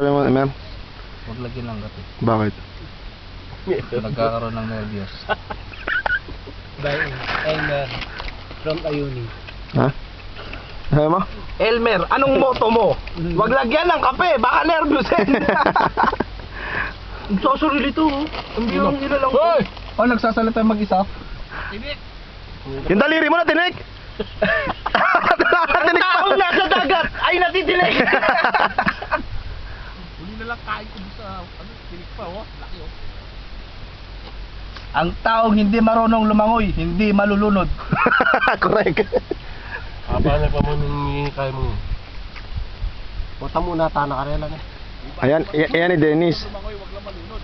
Alam mo, ma'am? Huwag lagyan ng gato. Bakit? Nagkakaroon ng nervyos. By Elmer from Ayuni. Ha? Sabi mo? Elmer, anong motto mo? Wag lagyan ng kape, baka nervyusin. Ang sasurili to, oh. Ang biyong ila lang. Hoy! Oh, nagsasalita mag-isa? Yung daliri mo na, tinik! Ang taong nasa dagat ay natitinig. Huli na lang kain ko sa tinik pa, oh. Laki, oh. Ang taong hindi marunong lumangoy, hindi malulunod. Correct. Haba na pa mo nung kaya mo. Bota muna ta nakarela na. Ayan, ayan ni Dennis.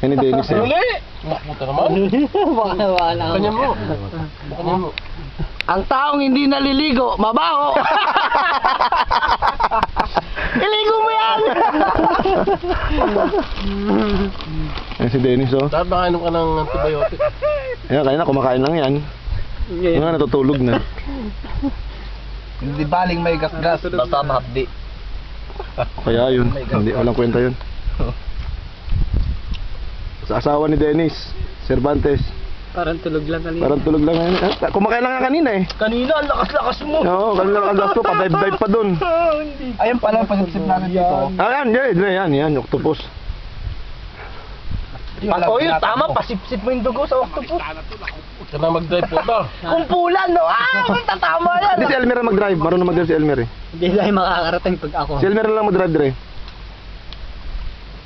Ayan ni Dennis eh. Puta naman. Wala. Kanya mo. Kanya mo. Ang taong hindi naliligo, mabaho. Iligo mo yan. Ayan si Dennis oh. Dapat makainom ka ng antibiotic. Ayan, kanina kumakain lang yan. Mga natutulog na. Hindi baling may gas-gas, basta mahapdi. Kaya yun, hindi, walang kwenta yun. Sa asawa ni Dennis, Cervantes. Parang tulog lang kanina. Parang tulog lang ngayon. Kumakain lang nga kanina eh. Kanina, ang lakas-lakas mo. Oo, kanina lang ang to, pa-dive pa dun. Ayun pala, pasipsip natin dito. Yan, octopus. Oh, yun, tama, pasipsip mo yung dugo sa octopus. Ka na mag-drive po ba? Kumpulan, no? Tatama yan. Hindi si Elmer ang mag-drive, marunong mag-drive si Elmer eh. Hindi lang makakarating pag ako. Si Elmer lang mag-drive dire.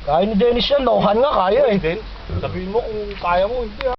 Kaya ni Dennis yan, lohan nga, kaya eh. Sabihin mo kung kaya mo, hindi